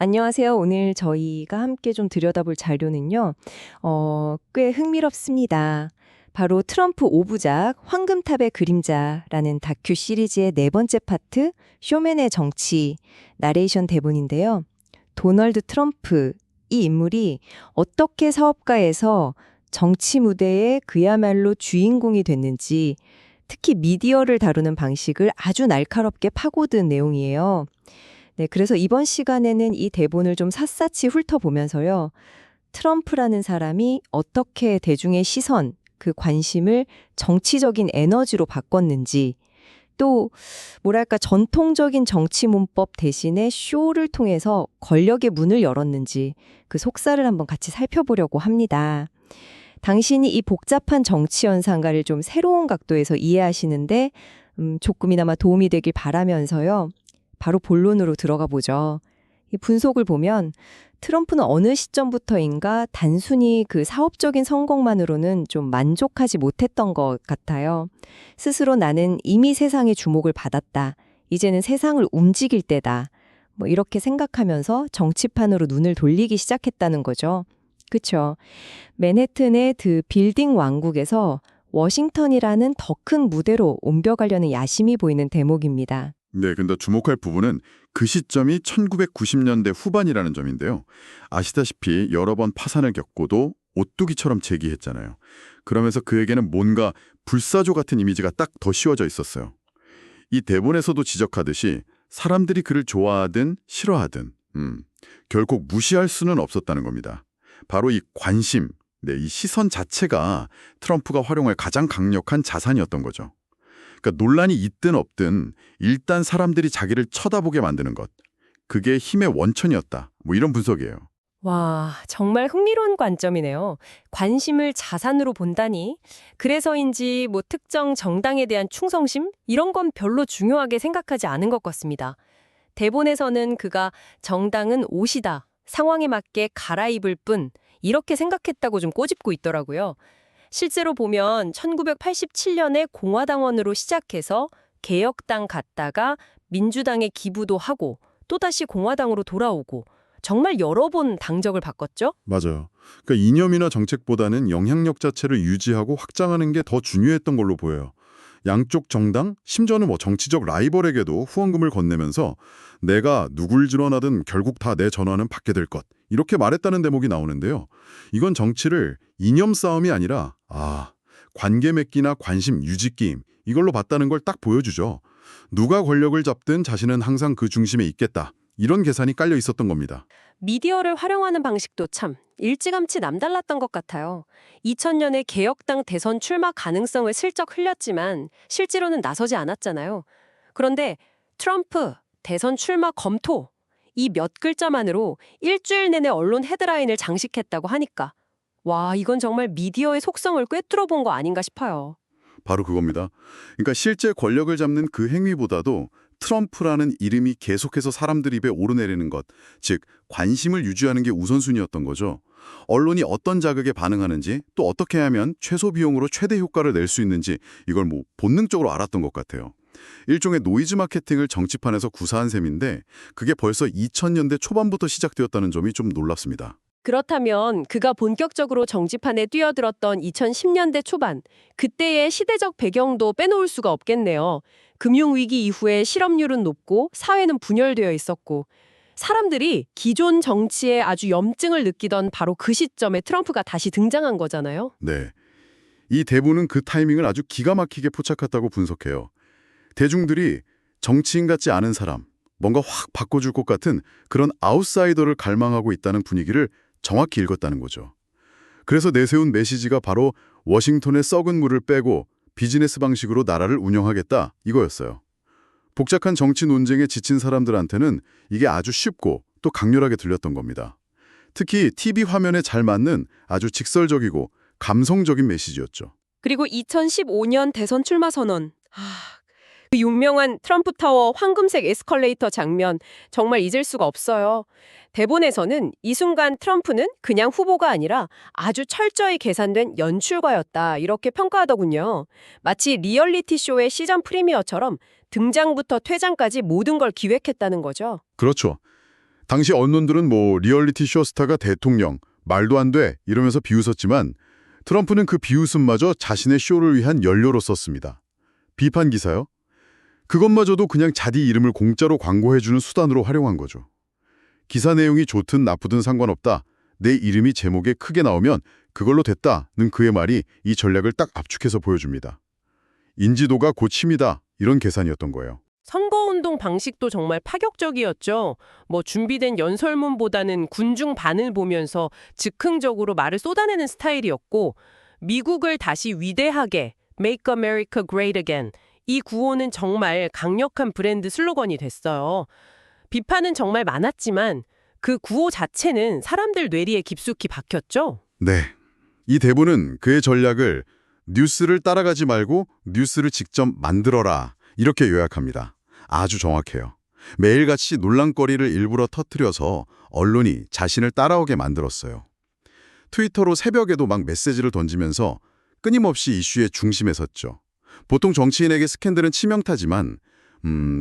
안녕하세요. 오늘 저희가 함께 좀 들여다볼 자료는요, 꽤 흥미롭습니다. 바로 트럼프 5부작 황금탑의 그림자라는 다큐 시리즈의 네 번째 파트 쇼맨의 정치 나레이션 대본인데요. 도널드 트럼프 이 인물이 어떻게 사업가에서 정치 무대의 그야말로 주인공이 됐는지 특히 미디어를 다루는 방식을 아주 날카롭게 파고든 내용이에요. 네, 그래서 이번 시간에는 이 대본을 좀 샅샅이 훑어보면서요. 트럼프라는 사람이 어떻게 대중의 시선, 그 관심을 정치적인 에너지로 바꿨는지, 또 뭐랄까 전통적인 정치 문법 대신에 쇼를 통해서 권력의 문을 열었는지 그 속살을 한번 같이 살펴보려고 합니다. 당신이 이 복잡한 정치 현상가를 좀 새로운 각도에서 이해하시는데 조금이나마 도움이 되길 바라면서요. 바로 본론으로 들어가 보죠. 이 분석을 보면 트럼프는 어느 시점부터인가 단순히 그 사업적인 성공만으로는 좀 만족하지 못했던 것 같아요. 스스로 나는 이미 세상의 주목을 받았다. 이제는 세상을 움직일 때다. 뭐 이렇게 생각하면서 정치판으로 눈을 돌리기 시작했다는 거죠. 그렇죠. 맨해튼의 그 빌딩 왕국에서 워싱턴이라는 더 큰 무대로 옮겨가려는 야심이 보이는 대목입니다. 네, 근데 주목할 부분은 그 시점이 1990년대 후반이라는 점인데요. 아시다시피 여러 번 파산을 겪고도 오뚜기처럼 재기했잖아요. 그러면서 그에게는 뭔가 불사조 같은 이미지가 딱 더 씌워져 있었어요. 이 대본에서도 지적하듯이 사람들이 그를 좋아하든 싫어하든 결코 무시할 수는 없었다는 겁니다. 바로 이 관심, 이 시선 자체가 트럼프가 활용할 가장 강력한 자산이었던 거죠. 그러니까 논란이 있든 없든 일단 사람들이 자기를 쳐다보게 만드는 것. 그게 힘의 원천이었다. 뭐 이런 분석이에요. 와, 정말 흥미로운 관점이네요. 관심을 자산으로 본다니. 그래서인지 뭐 특정 정당에 대한 충성심? 이런 건 별로 중요하게 생각하지 않은 것 같습니다. 대본에서는 그가 정당은 옷이다. 상황에 맞게 갈아입을 뿐. 이렇게 생각했다고 좀 꼬집고 있더라고요. 실제로 보면 1987년에 공화당원으로 시작해서 개혁당 갔다가 민주당에 기부도 하고 또다시 공화당으로 돌아오고 정말 여러 번 당적을 바꿨죠? 맞아요. 그러니까 이념이나 정책보다는 영향력 자체를 유지하고 확장하는 게 더 중요했던 걸로 보여요. 양쪽 정당, 심지어는 뭐 정치적 라이벌에게도 후원금을 건네면서 내가 누굴 지원하든 결국 다 내 전화는 받게 될 것. 이렇게 말했다는 대목이 나오는데요. 이건 정치를 이념 싸움이 아니라 관계 맺기나 관심 유지 게임 이걸로 봤다는 걸 딱 보여주죠. 누가 권력을 잡든 자신은 항상 그 중심에 있겠다. 이런 계산이 깔려 있었던 겁니다. 미디어를 활용하는 방식도 참 일찌감치 남달랐던 것 같아요. 2000년에 개혁당 대선 출마 가능성을 슬쩍 흘렸지만 실제로는 나서지 않았잖아요. 그런데 트럼프 대선 출마 검토 이 몇 글자만으로 일주일 내내 언론 헤드라인을 장식했다고 하니까 와, 이건 정말 미디어의 속성을 꿰뚫어 본 거 아닌가 싶어요. 바로 그겁니다. 그러니까 실제 권력을 잡는 그 행위보다도 트럼프라는 이름이 계속해서 사람들 입에 오르내리는 것, 즉 관심을 유지하는 게 우선순위였던 거죠. 언론이 어떤 자극에 반응하는지 또 어떻게 하면 최소 비용으로 최대 효과를 낼 수 있는지 이걸 뭐 본능적으로 알았던 것 같아요. 일종의 노이즈 마케팅을 정치판에서 구사한 셈인데 그게 벌써 2000년대 초반부터 시작되었다는 점이 좀 놀랍습니다. 그렇다면 그가 본격적으로 정치판에 뛰어들었던 2010년대 초반, 그때의 시대적 배경도 빼놓을 수가 없겠네요. 금융위기 이후에 실업률은 높고 사회는 분열되어 있었고 사람들이 기존 정치에 아주 염증을 느끼던 바로 그 시점에 트럼프가 다시 등장한 거잖아요. 네. 이 대부는 그 타이밍을 아주 기가 막히게 포착했다고 분석해요. 대중들이 정치인 같지 않은 사람, 뭔가 확 바꿔줄 것 같은 그런 아웃사이더를 갈망하고 있다는 분위기를 정확히 읽었다는 거죠. 그래서 내세운 메시지가 바로 워싱턴의 썩은 물을 빼고 비즈니스 방식으로 나라를 운영하겠다 이거였어요. 복잡한 정치 논쟁에 지친 사람들한테는 이게 아주 쉽고 또 강렬하게 들렸던 겁니다. 특히 TV 화면에 잘 맞는 아주 직설적이고 감성적인 메시지였죠. 그리고 2015년 대선 출마 선언. 그 유명한 트럼프 타워 황금색 에스컬레이터 장면 정말 잊을 수가 없어요. 대본에서는 이 순간 트럼프는 그냥 후보가 아니라 아주 철저히 계산된 연출가였다 이렇게 평가하더군요. 마치 리얼리티 쇼의 시즌 프리미어처럼 등장부터 퇴장까지 모든 걸 기획했다는 거죠. 그렇죠. 당시 언론들은 뭐 리얼리티 쇼 스타가 대통령, 말도 안 돼 이러면서 비웃었지만 트럼프는 그 비웃음마저 자신의 쇼를 위한 연료로 썼습니다. 비판 기사요? 그것마저도 그냥 자기 이름을 공짜로 광고해주는 수단으로 활용한 거죠. 기사 내용이 좋든 나쁘든 상관없다. 내 이름이 제목에 크게 나오면 그걸로 됐다는 그의 말이 이 전략을 딱 압축해서 보여줍니다. 인지도가 곧 힘이다. 이런 계산이었던 거예요. 선거운동 방식도 정말 파격적이었죠. 뭐 준비된 연설문보다는 군중 반을 보면서 즉흥적으로 말을 쏟아내는 스타일이었고 미국을 다시 위대하게 Make America Great Again 이 구호는 정말 강력한 브랜드 슬로건이 됐어요. 비판은 정말 많았지만 그 구호 자체는 사람들 뇌리에 깊숙이 박혔죠. 네. 이 대본은 그의 전략을 뉴스를 따라가지 말고 뉴스를 직접 만들어라. 이렇게 요약합니다. 아주 정확해요. 매일같이 논란거리를 일부러 터뜨려서 언론이 자신을 따라오게 만들었어요. 트위터로 새벽에도 막 메시지를 던지면서 끊임없이 이슈의 중심에 섰죠. 보통 정치인에게 스캔들은 치명타지만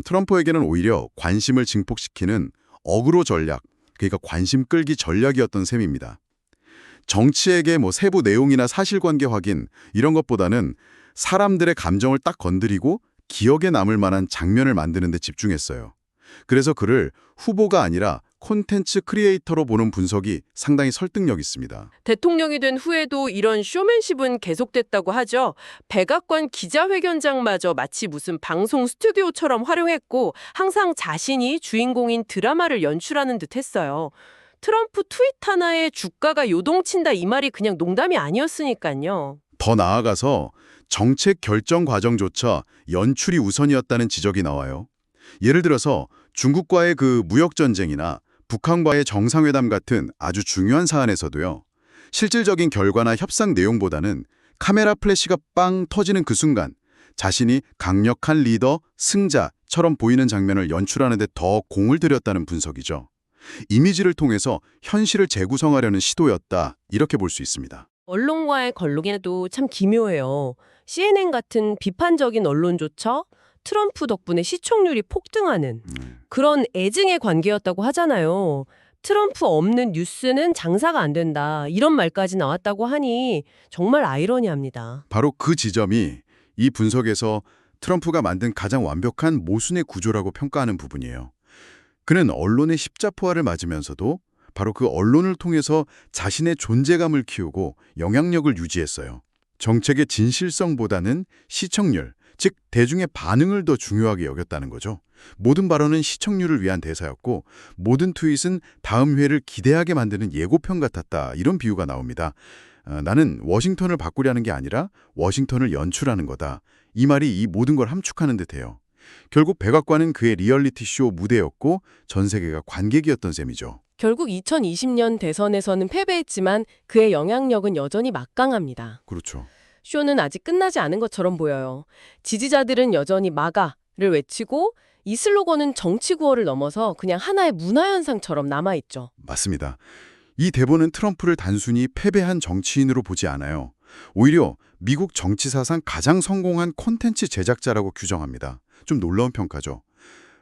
트럼프에게는 오히려 관심을 증폭시키는 어그로 전략, 그러니까 관심 끌기 전략이었던 셈입니다. 정치에게 뭐 세부 내용이나 사실관계 확인 이런 것보다는 사람들의 감정을 딱 건드리고 기억에 남을 만한 장면을 만드는 데 집중했어요. 그래서 그를 후보가 아니라 콘텐츠 크리에이터로 보는 분석이 상당히 설득력 있습니다. 대통령이 된 후에도 이런 쇼맨십은 계속됐다고 하죠. 백악관 기자회견장마저 마치 무슨 방송 스튜디오처럼 활용했고 항상 자신이 주인공인 드라마를 연출하는 듯 했어요. 트럼프 트윗 하나에 주가가 요동친다 이 말이 그냥 농담이 아니었으니까요. 더 나아가서 정책 결정 과정조차 연출이 우선이었다는 지적이 나와요. 예를 들어서 중국과의 그 무역전쟁이나 북한과의 정상회담 같은 아주 중요한 사안에서도요. 실질적인 결과나 협상 내용보다는 카메라 플래시가 빵 터지는 그 순간 자신이 강력한 리더, 승자처럼 보이는 장면을 연출하는 데 더 공을 들였다는 분석이죠. 이미지를 통해서 현실을 재구성하려는 시도였다, 이렇게 볼 수 있습니다. 언론과의 관계도 참 기묘해요. CNN 같은 비판적인 언론조차 트럼프 덕분에 시청률이 폭등하는 그런 애증의 관계였다고 하잖아요. 트럼프 없는 뉴스는 장사가 안 된다. 이런 말까지 나왔다고 하니 정말 아이러니합니다. 바로 그 지점이 이 분석에서 트럼프가 만든 가장 완벽한 모순의 구조라고 평가하는 부분이에요. 그는 언론의 십자포화를 맞으면서도 바로 그 언론을 통해서 자신의 존재감을 키우고 영향력을 유지했어요. 정책의 진실성보다는 시청률, 즉 대중의 반응을 더 중요하게 여겼다는 거죠. 모든 발언은 시청률을 위한 대사였고 모든 트윗은 다음 회를 기대하게 만드는 예고편 같았다. 이런 비유가 나옵니다. 나는 워싱턴을 바꾸려는 게 아니라 워싱턴을 연출하는 거다. 이 말이 이 모든 걸 함축하는 듯해요. 결국 백악관은 그의 리얼리티 쇼 무대였고 전 세계가 관객이었던 셈이죠. 결국 2020년 대선에서는 패배했지만 그의 영향력은 여전히 막강합니다. 그렇죠. 쇼는 아직 끝나지 않은 것처럼 보여요. 지지자들은 여전히 마가를 외치고 이 슬로건은 정치 구호를 넘어서 그냥 하나의 문화현상처럼 남아있죠. 맞습니다. 이 대본은 트럼프를 단순히 패배한 정치인으로 보지 않아요. 오히려 미국 정치사상 가장 성공한 콘텐츠 제작자라고 규정합니다. 좀 놀라운 평가죠.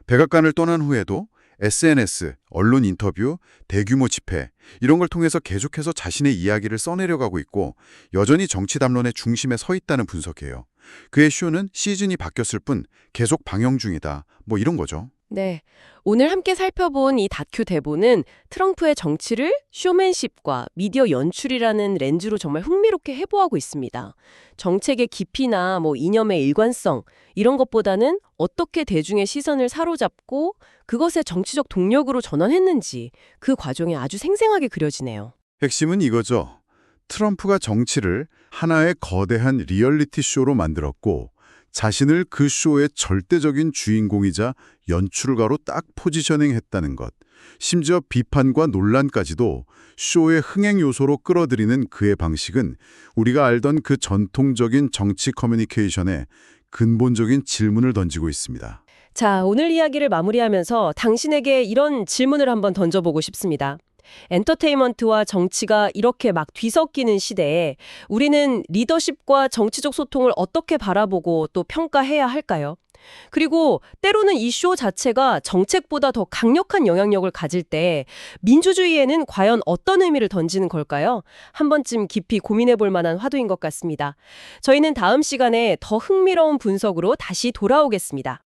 백악관을 떠난 후에도 SNS, 언론 인터뷰, 대규모 집회 이런 걸 통해서 계속해서 자신의 이야기를 써내려가고 있고 여전히 정치 담론의 중심에 서 있다는 분석이에요. 그의 쇼는 시즌이 바뀌었을 뿐 계속 방영 중이다. 뭐 이런 거죠. 네, 오늘 함께 살펴본 이 다큐 대본은 트럼프의 정치를 쇼맨십과 미디어 연출이라는 렌즈로 정말 흥미롭게 해부하고 있습니다. 정책의 깊이나 이념의 일관성 이런 것보다는 어떻게 대중의 시선을 사로잡고 그것의 정치적 동력으로 전환했는지 그 과정이 아주 생생하게 그려지네요. 핵심은 이거죠. 트럼프가 정치를 하나의 거대한 리얼리티 쇼로 만들었고 자신을 그 쇼의 절대적인 주인공이자 연출가로 딱 포지셔닝했다는 것. 심지어 비판과 논란까지도 쇼의 흥행 요소로 끌어들이는 그의 방식은 우리가 알던 그 전통적인 정치 커뮤니케이션에 근본적인 질문을 던지고 있습니다. 자, 오늘 이야기를 마무리하면서 당신에게 이런 질문을 한번 던져보고 싶습니다. 엔터테인먼트와 정치가 이렇게 막 뒤섞이는 시대에 우리는 리더십과 정치적 소통을 어떻게 바라보고 또 평가해야 할까요? 그리고 때로는 이 쇼 자체가 정책보다 더 강력한 영향력을 가질 때 민주주의에는 과연 어떤 의미를 던지는 걸까요? 한 번쯤 깊이 고민해 볼 만한 화두인 것 같습니다. 저희는 다음 시간에 더 흥미로운 분석으로 다시 돌아오겠습니다.